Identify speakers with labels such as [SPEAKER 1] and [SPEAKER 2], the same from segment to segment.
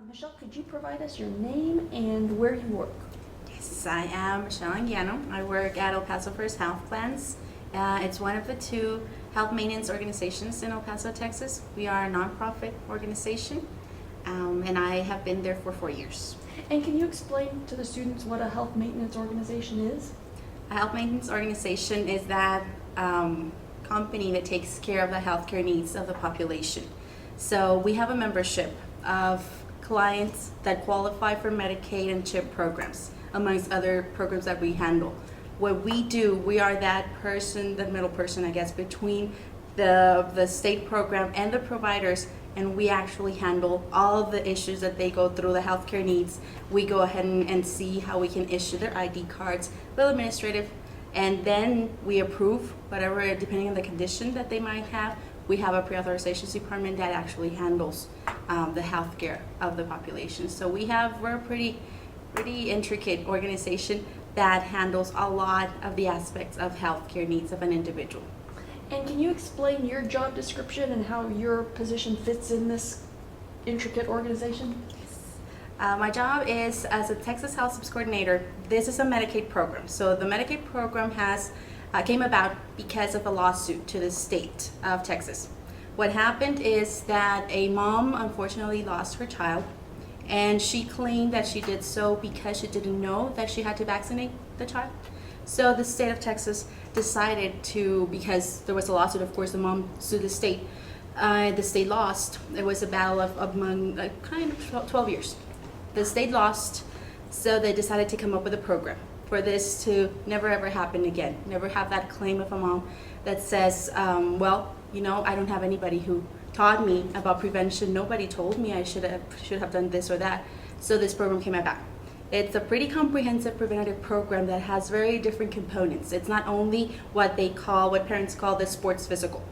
[SPEAKER 1] Michelle, could you provide us your name and where you work?
[SPEAKER 2] Yes, I am MichelleAnguiano. I work at El Paso First Health Plans. It's one of the two health maintenance organizations in El Paso, Texas. We are a nonprofit organization, and I have been there for 4 years.
[SPEAKER 1] And can you explain to the students what a health maintenance organization is?
[SPEAKER 2] A health maintenance organization is that company that takes care of the healthcare needs of the population. So we have a membership of clients that qualify for Medicaid and CHIP programs, amongst other programs that we handle. What we do, we are that person, the middle person, I guess, between the state program and the providers, and we actually handle all of the issues that they go through, the healthcare needs. We go ahead and see how we can issue their ID cards, the administrative, and then we approve whatever, depending on the condition that they might have. We have a pre-authorizations department that actually handles the healthcare of the population. So we're a pretty intricate organization that handles a lot of the aspects of healthcare needs of an individual.
[SPEAKER 1] And can you explain your job description and how your position fits in this intricate organization?
[SPEAKER 2] My job is as a Texas Health Subs Coordinator. This is a Medicaid program. So the Medicaid program came about because of a lawsuit to the state of Texas. What happened is that a mom unfortunately lost her child, and she claimed that she did so because she didn't know that she had to vaccinate the child. So the state of Texas decided to, because there was a lawsuit, of course, the mom sued the state. The state lost. It was a battle of among kind of 12 years. The state lost, so they decided to come up with a program for this to never ever happen again. Never have that claim of a mom that says, well, I don't have anybody who taught me about prevention. Nobody told me I should have done this or that. So this program came about. It's a pretty comprehensive preventative program that has very different components. It's not only what parents call the sports physical.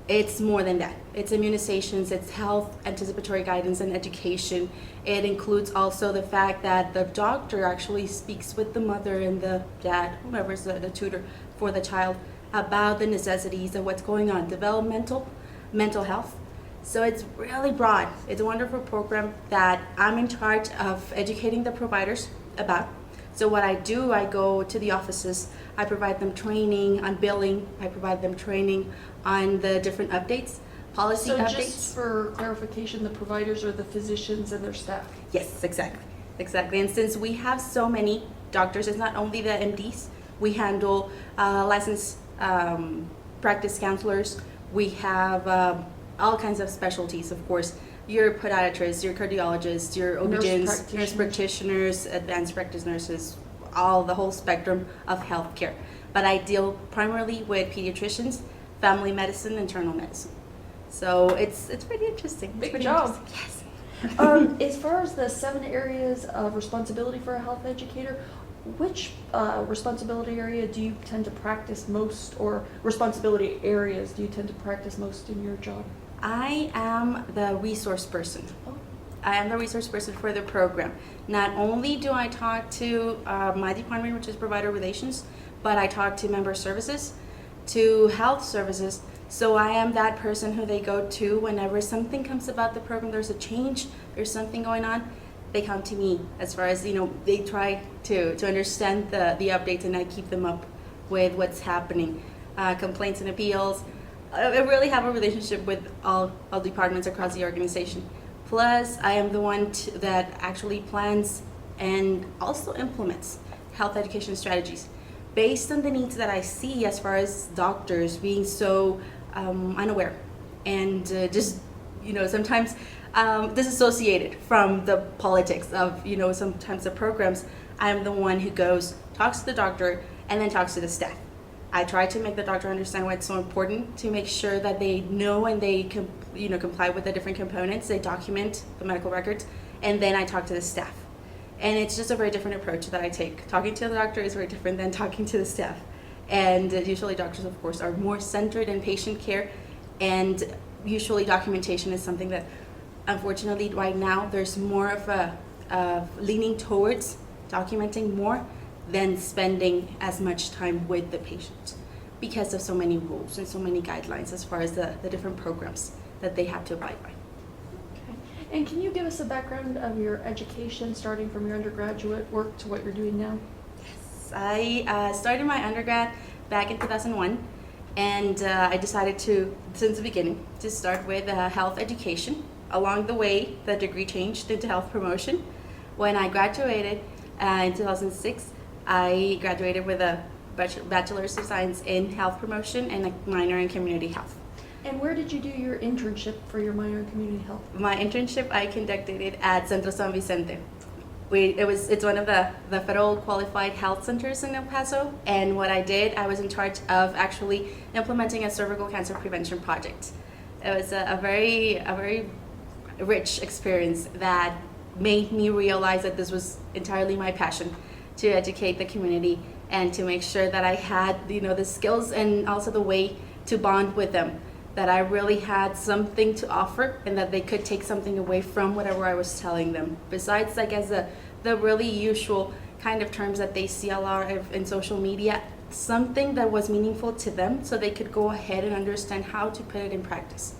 [SPEAKER 2] It's more than that. It's immunizations, it's health, anticipatory guidance, and education. It includes also the fact that the doctor actually speaks with the mother and the dad, whoever's the tutor for the child, about the necessities of what's going on, developmental, mental health. So it's really broad. It's a wonderful program that I'm in charge of educating the providers about. So what I do, I go to the offices, I provide them training on billing, I provide them training on the different updates, policy
[SPEAKER 1] So
[SPEAKER 2] updates.
[SPEAKER 1] just for clarification, the providers are the physicians and their staff?
[SPEAKER 2] Yes, exactly. And since we have so many doctors, it's not only the MDs, we handle licensed practice counselors, we have all kinds of specialties, of course. Your podiatrists, your cardiologists, your OB-GYNs, nurse practitioners, advanced practice nurses, the whole spectrum of healthcare. But I deal primarily with pediatricians, family medicine, internal medicine. So it's pretty interesting.
[SPEAKER 1] Big job.
[SPEAKER 2] Yes.
[SPEAKER 1] As far as the 7 areas of responsibility for a health educator, which responsibility area do you tend to practice most, or responsibility areas do you tend to practice most in your job?
[SPEAKER 2] I am the resource person.
[SPEAKER 1] Oh.
[SPEAKER 2] I am the resource person for the program. Not only do I talk to my department, which is provider relations, but I talk to member services, to health services. So I am that person who they go to whenever something comes about the program, there's a change, there's something going on, they come to me as far as, they try to understand the updates, and I keep them up with what's happening, complaints and appeals. I really have a relationship with all departments across the organization. Plus, I am the one that actually plans and also implements health education strategies based on the needs that I see, as far as doctors being so unaware and just, sometimes disassociated from the politics of, sometimes the programs. I'm the one who goes, talks to the doctor, and then talks to the staff. I try to make the doctor understand why it's so important to make sure that they know and they comply with the different components. They document the medical records, and then I talk to the staff. And it's just a very different approach that I take. Talking to the doctor is very different than talking to the staff. And usually doctors, of course, are more centered in patient care, and usually documentation is something that, unfortunately, right now there's more of a leaning towards documenting more than spending as much time with the patient, because of so many rules and so many guidelines as far as the different programs that they have to abide by.
[SPEAKER 1] Okay. And can you give us a background of your education, starting from your undergraduate work to what you're doing now?
[SPEAKER 2] I started my undergrad back in 2001, and I decided to, since the beginning, to start with health education. Along the way, the degree changed into health promotion. When I graduated in 2006, I graduated with a Bachelor's of Science in Health Promotion and a minor in Community Health.
[SPEAKER 1] And where did you do your internship for your minor in community health?
[SPEAKER 2] My internship, I conducted it at Centro San Vicente. It's one of the federal qualified health centers in El Paso, and what I did, I was in charge of actually implementing a cervical cancer prevention project. It was a very rich experience that made me realize that this was entirely my passion, to educate the community and to make sure that I had the skills and also the way to bond with them, that I really had something to offer and that they could take something away from whatever I was telling them. Besides, I guess, the really usual kind of terms that they see a lot of in social media, something that was meaningful to them so they could go ahead and understand how to put it in practice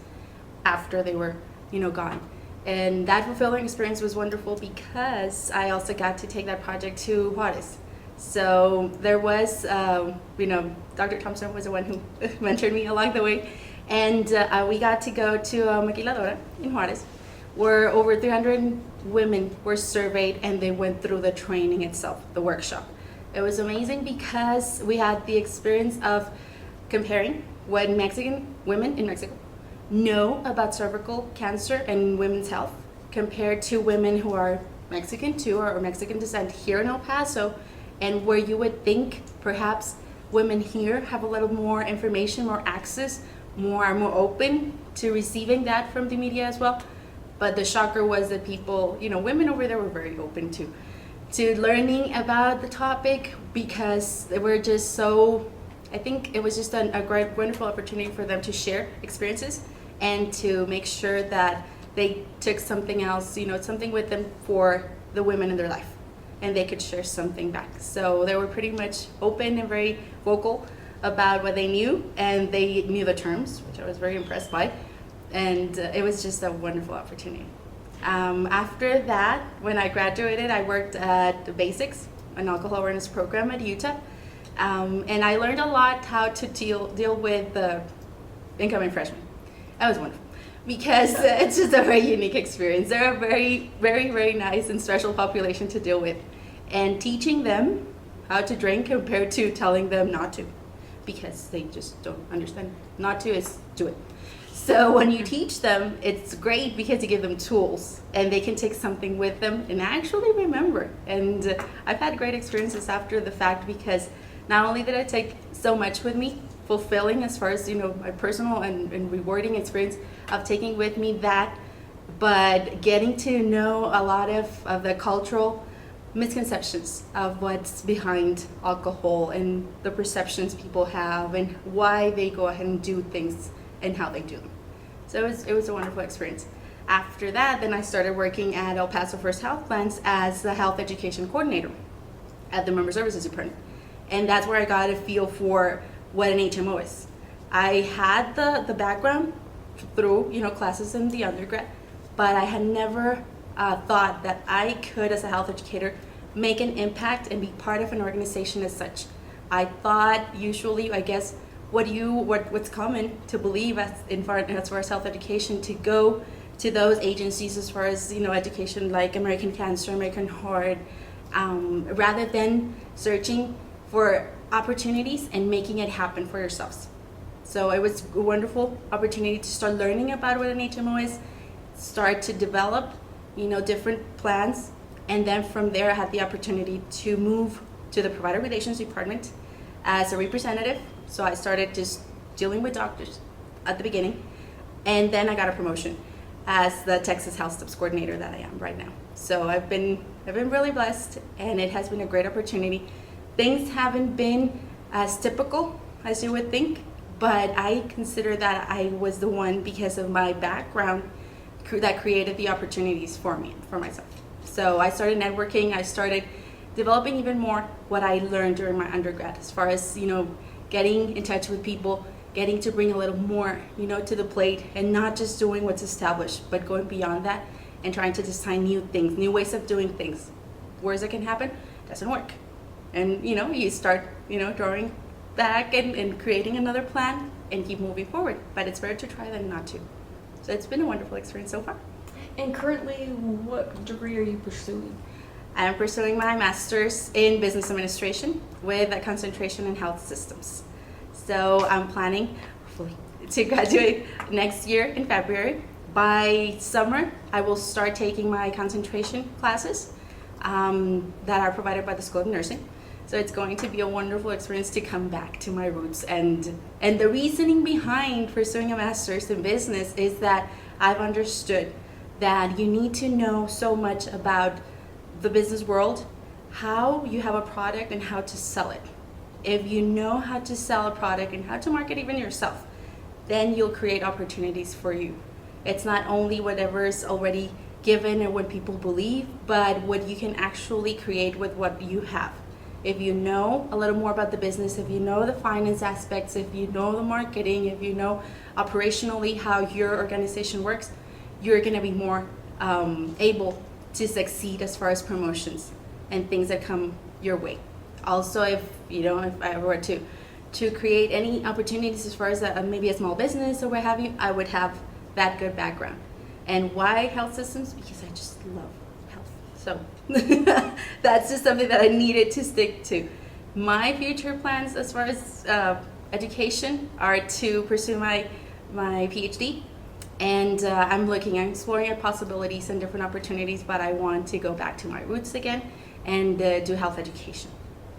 [SPEAKER 2] after they were gone. And that fulfilling experience was wonderful because I also got to take that project to Juarez. So there was, Dr. Thompson was the one who mentored me along the way. And we got to go to Maquiladora in Juarez, where over 300 women were surveyed and they went through the training itself, the workshop. It was amazing because we had the experience of comparing what Mexican women in Mexico know about cervical cancer and women's health compared to women who are Mexican too or Mexican descent here in El Paso, and where you would think perhaps women here have a little more information, more access, more open to receiving that from the media as well. But the shocker was that people, women over there were very open to learning about the topic because they were just so, I think it was just a great, wonderful opportunity for them to share experiences and to make sure that they took something else, something with them for the women in their life, and they could share something back. So they were pretty much open and very vocal about what they knew, and they knew the terms, which I was very impressed by, and it was just a wonderful opportunity. After that, when I graduated, I worked at the Basics, an alcohol awareness program at Utah, and I learned a lot how to deal with the incoming freshmen. That was wonderful because it's just a very unique experience. They're a very, very, very nice and special population to deal with, and teaching them how to drink compared to telling them not to, because they just don't understand. Not to is do it. So when you teach them, it's great because you give them tools and they can take something with them and actually remember. And I've had great experiences after the fact because not only did I take so much with me, fulfilling as far as my personal and rewarding experience of taking with me that, but getting to know a lot of the cultural misconceptions of what's behind alcohol and the perceptions people have and why they go ahead and do things and how they do them. So it was a wonderful experience. After that, then I started working at El Paso First Health Plans as the health education coordinator at the Member Services Department. And that's where I got a feel for what an HMO is. I had the background through classes in the undergrad, but I had never thought that I could, as a health educator, make an impact and be part of an organization as such. I thought usually, I guess, what's common to believe as far as health education, to go to those agencies as far as education like American Cancer, American Heart, rather than searching for opportunities and making it happen for yourselves. So it was a wonderful opportunity to start learning about what an HMO is, start to develop different plans, and then from there I had the opportunity to move to the Provider Relations Department as a representative. So I started just dealing with doctors at the beginning, and then I got a promotion as the Texas Health Steps Coordinator that I am right now. So I've been really blessed, and it has been a great opportunity. Things haven't been as typical as you would think, but I consider that I was the one, because of my background, that created the opportunities for me, for myself. So I started networking, I started developing even more what I learned during my undergrad, as far as, getting in touch with people, getting to bring a little more, to the plate, and not just doing what's established, but going beyond that and trying to design new things, new ways of doing things. Whereas it can happen, doesn't work. And you start, drawing back and creating another plan and keep moving forward. But it's better to try than not to. So it's been a wonderful experience so far.
[SPEAKER 1] And currently, what degree are you pursuing?
[SPEAKER 2] I'm pursuing my master's in business administration with a concentration in health systems. So I'm planning, hopefully, to graduate next year in February. By summer, I will start taking my concentration classes that are provided by the School of Nursing. So it's going to be a wonderful experience to come back to my roots. And the reasoning behind pursuing a master's in business is that I've understood that you need to know so much about the business world, how you have a product and how to sell it. If you know how to sell a product and how to market even yourself, then you'll create opportunities for you. It's not only whatever is already given or what people believe, but what you can actually create with what you have. If you know a little more about the business, if you know the finance aspects, if you know the marketing, if you know operationally how your organization works, you're going to be more able to succeed as far as promotions and things that come your way. Also, if I were to create any opportunities as far as maybe a small business or what have you, I would have that good background. And why health systems? Because I just love health. So that's just something that I needed to stick to. My future plans as far as education are to pursue my PhD. And I'm exploring at possibilities and different opportunities, but I want to go back to my roots again and do health education.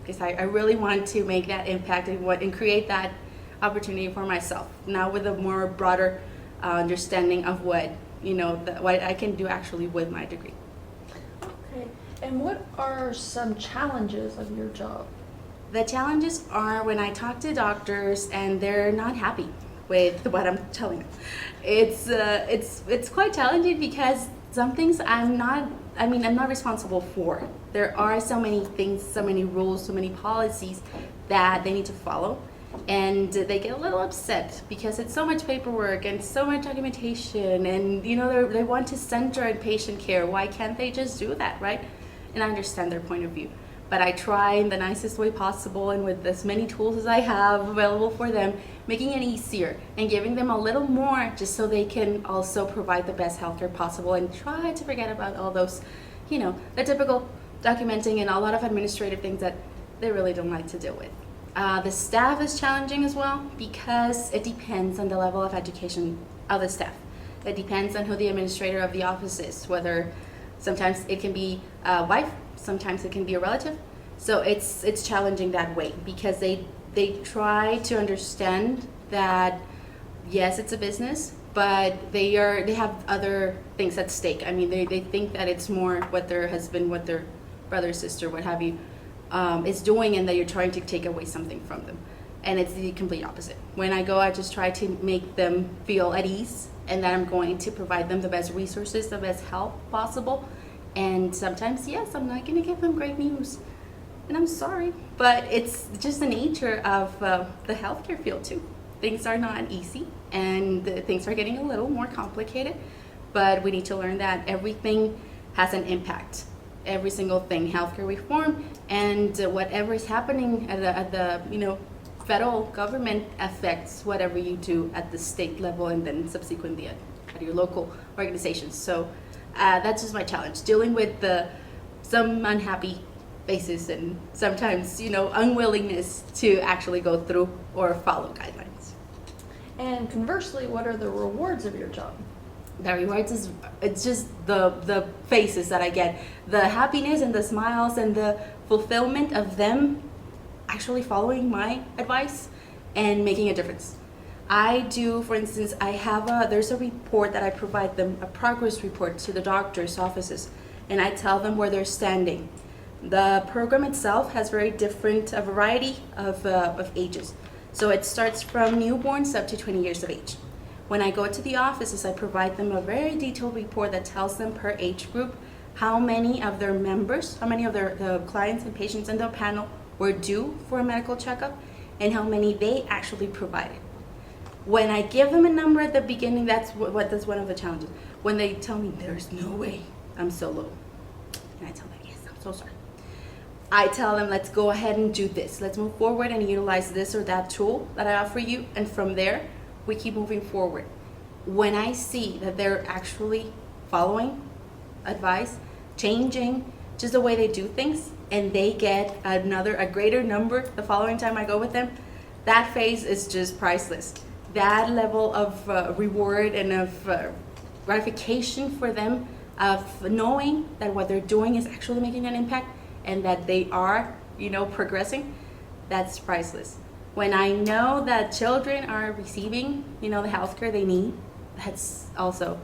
[SPEAKER 2] Because I really want to make that impact and create that opportunity for myself. Now with a more broader understanding of what I can do actually with my degree.
[SPEAKER 1] Okay. And what are some challenges of your job?
[SPEAKER 2] The challenges are when I talk to doctors and they're not happy with what I'm telling them. It's quite challenging because some things I'm not responsible for. There are so many things, so many rules, so many policies that they need to follow, and they get a little upset because it's so much paperwork and so much documentation, and they want to center in patient care. Why can't they just do that, right? And I understand their point of view, but I try in the nicest way possible and with as many tools as I have available for them, making it easier and giving them a little more just so they can also provide the best healthcare possible and try to forget about all those, the typical documenting and a lot of administrative things that they really don't like to deal with. The staff is challenging as well because it depends on the level of education of the staff. It depends on who the administrator of the office is, whether sometimes it can be a wife, sometimes it can be a relative. So it's challenging that way because they try to understand that yes, it's a business, but they have other things at stake. I mean, they think that it's more what their husband, what their brother, sister, what have you, is doing, and that you're trying to take away something from them. And it's the complete opposite. When I go, I just try to make them feel at ease and that I'm going to provide them the best resources, the best help possible. And sometimes, yes, I'm not going to give them great news. And I'm sorry, but it's just the nature of the healthcare field too. Things are not easy and things are getting a little more complicated, but we need to learn that everything has an impact. Every single thing, healthcare reform and whatever is happening at the federal government affects whatever you do at the state level and then subsequently at your local organizations. So that's just my challenge, dealing with some unhappy faces and sometimes unwillingness to actually go through or follow guidelines.
[SPEAKER 1] And conversely, what are the rewards of your job?
[SPEAKER 2] The rewards it's just the faces that I get, the happiness and the smiles and the fulfillment of them actually following my advice and making a difference. I do, for instance, there's a report that I provide them, a progress report to the doctor's offices, and I tell them where they're standing. The program itself has a variety of ages. So it starts from newborns up to 20 years of age. When I go to the offices, I provide them a very detailed report that tells them per age group how many of their members, how many of the clients and patients in the panel were due for a medical checkup, and how many they actually provided. When I give them a number at the beginning, that's one of the challenges. When they tell me there's no way I'm so low, and I tell them, yes, I'm so sorry. I tell them, let's go ahead and do this. Let's move forward and utilize this or that tool that I offer you. And from there, we keep moving forward. When I see that they're actually following advice, changing just the way they do things, and they get a greater number the following time I go with them, that phase is just priceless. That level of reward and of gratification for them, of knowing that what they're doing is actually making an impact and that they are, progressing, that's priceless. When I know that children are receiving, the healthcare they need, that's also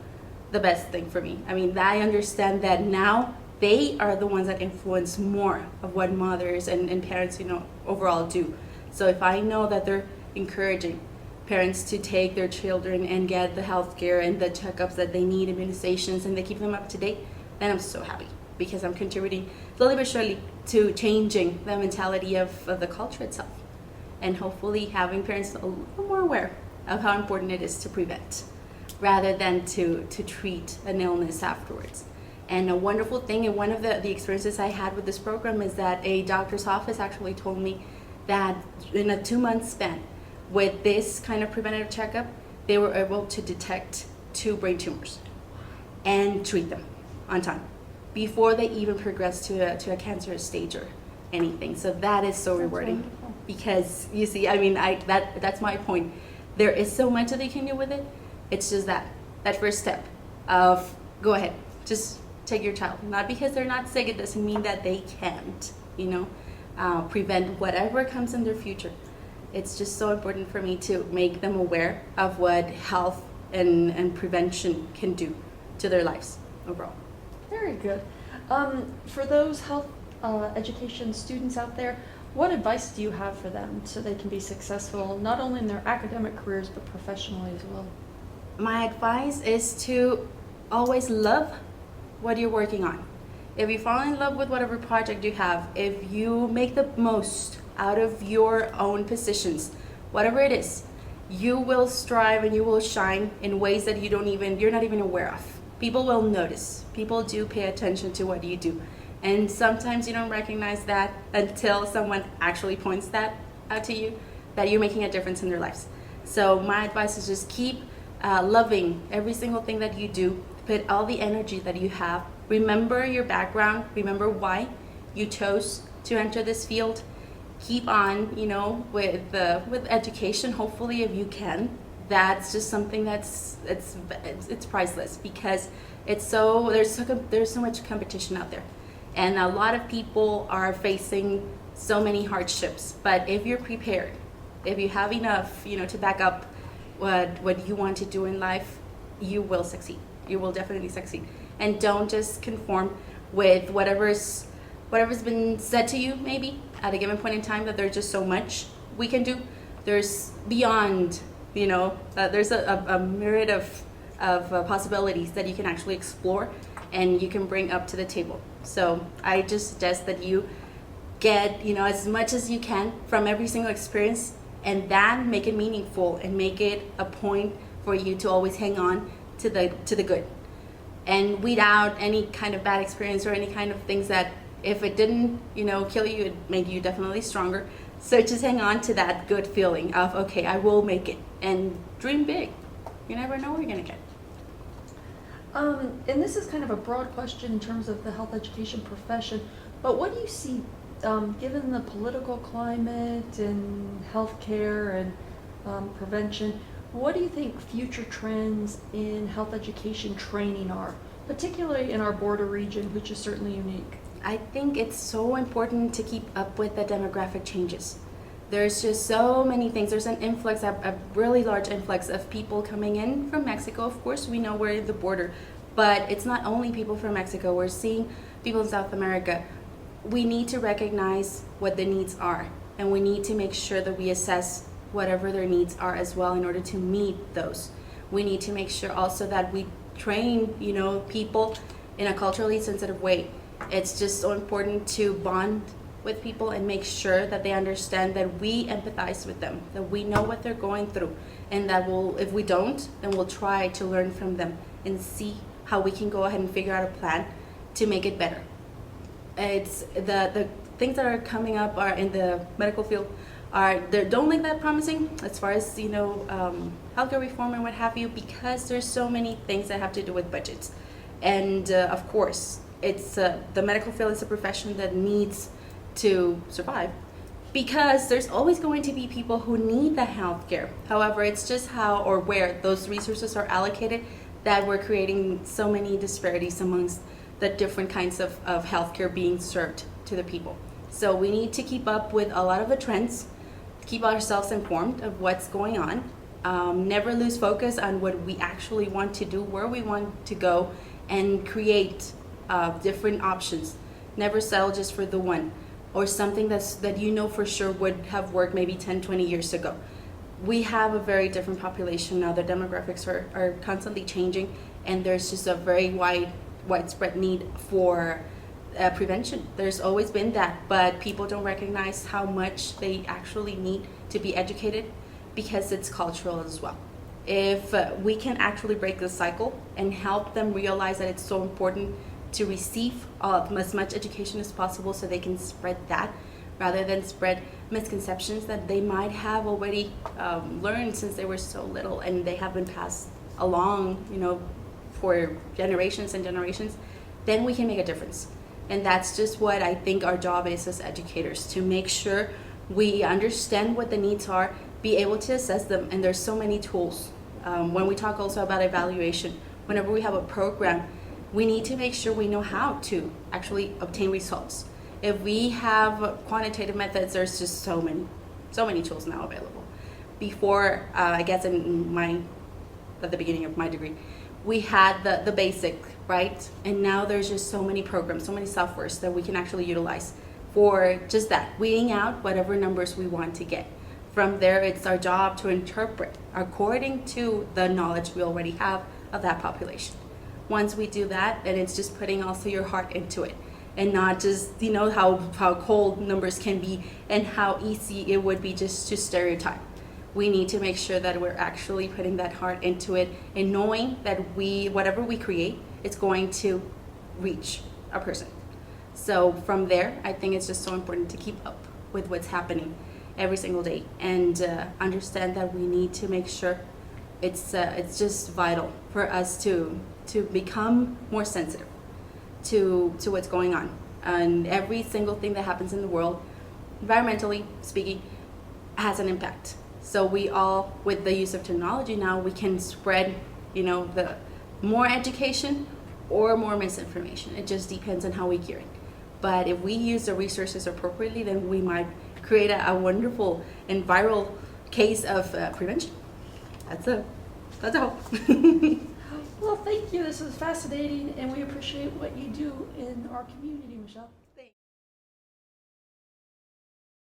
[SPEAKER 2] the best thing for me. I mean, I understand that now they are the ones that influence more of what mothers and parents, overall do. So if I know that they're encouraging parents to take their children and get the healthcare and the checkups that they need, immunizations, and they keep them up to date, then I'm so happy because I'm contributing slowly but surely to changing the mentality of the culture itself, and hopefully having parents a little more aware of how important it is to prevent rather than to treat an illness afterwards. And a wonderful thing, and one of the experiences I had with this program is that a doctor's office actually told me that in a 2-month span with this kind of preventative checkup, they were able to detect 2 brain tumors and treat them on time before they even progress to a cancerous stage or anything. So that is so rewarding.
[SPEAKER 1] Wonderful.
[SPEAKER 2] Because you see, I mean, that's my point. There is so much that they can do with it. It's just that first step of go ahead, just take your child. Not because they're not sick, it doesn't mean that they can't, prevent whatever comes in their future. It's just so important for me to make them aware of what health and prevention can do to their lives overall.
[SPEAKER 1] Very good. For those health education students out there, what advice do you have for them so they can be successful not only in their academic careers but professionally as well?
[SPEAKER 2] My advice is to always love what you're working on. If you fall in love with whatever project you have, if you make the most out of your own positions, whatever it is, you will strive and you will shine in ways that you're not even aware of. People will notice. People do pay attention to what you do. And sometimes you don't recognize that until someone actually points that out to you, that you're making a difference in their lives. So my advice is just keep loving every single thing that you do. Put all the energy that you have. Remember your background. Remember why you chose to enter this field. Keep on, with education. Hopefully, if you can, that's just something it's priceless because there's so much competition out there, and a lot of people are facing so many hardships. But if you're prepared, if you have enough, to back up what you want to do in life, you will succeed. You will definitely succeed. And don't just conform with whatever's been said to you maybe at a given point in time, that there's just so much we can do. There's beyond, there's a myriad of possibilities that you can actually explore and you can bring up to the table. So I just suggest that you get, as much as you can from every single experience, and then make it meaningful and make it a point for you to always hang on to the good, and weed out any kind of bad experience or any kind of things that if it didn't kill you, it made you definitely stronger. So just hang on to that good feeling of, okay, I will make it, and dream big. You never know what you're gonna get.
[SPEAKER 1] And this is kind of a broad question in terms of the health education profession, but what do you see, given the political climate and healthcare and prevention, what do you think future trends in health education training are, particularly in our border region, which is certainly unique?
[SPEAKER 2] I think it's so important to keep up with the demographic changes. There's just so many things. There's an influx, a really large influx of people coming in from Mexico. Of course, we know we're at the border, but it's not only people from Mexico. We're seeing people in South America. We need to recognize what the needs are, and we need to make sure that we assess whatever their needs are as well in order to meet those. We need to make sure also that we train, people in a culturally sensitive way. It's just so important to bond with people and make sure that they understand that we empathize with them, that we know what they're going through, and that if we don't, then we'll try to learn from them and see how we can go ahead and figure out a plan to make it better. It's the things that are coming up are in the medical field they don't look that promising as far as healthcare reform and what have you, because there's so many things that have to do with budgets, and of course it's the medical field is a profession that needs to survive, because there's always going to be people who need the healthcare. However, it's just how or where those resources are allocated that we're creating so many disparities amongst the different kinds of healthcare being served to the people. So we need to keep up with a lot of the trends, keep ourselves informed of what's going on, never lose focus on what we actually want to do, where we want to go, and create different options. Never settle just for the one or something that you know for sure would have worked maybe 10, 20 years ago. We have a very different population now. The demographics are constantly changing, and there's just a very widespread need for prevention. There's always been that, but people don't recognize how much they actually need to be educated, because it's cultural as well. If we can actually break the cycle and help them realize that it's so important to receive as much education as possible so they can spread that rather than spread misconceptions that they might have already learned since they were so little and they have been passed along, for generations and generations, then we can make a difference. And that's just what I think our job is as educators, to make sure we understand what the needs are, be able to assess them, and there's so many tools. When we talk also about evaluation, whenever we have a program, we need to make sure we know how to actually obtain results. If we have quantitative methods, there's just so many tools now available. Before, I guess at the beginning of my degree, we had the basic, right? And now there's just so many programs, so many softwares that we can actually utilize for just that, weeding out whatever numbers we want to get. From there, it's our job to interpret according to the knowledge we already have of that population. Once we do that, then it's just putting also your heart into it, and not just, how cold numbers can be and how easy it would be just to stereotype. We need to make sure that we're actually putting that heart into it and knowing that whatever we create, it's going to reach a person. So from there, I think it's just so important to keep up with what's happening every single day and understand that we need to make sure it's just vital for us to become more sensitive to what's going on. And every single thing that happens in the world, environmentally speaking, has an impact. So we all, with the use of technology now, we can spread, the more education or more misinformation. It just depends on how we gear it. But if we use the resources appropriately, then we might create a wonderful and viral case of prevention. That's a hope.
[SPEAKER 1] Well, thank you. This is fascinating, and we appreciate what you do in our community, Michelle.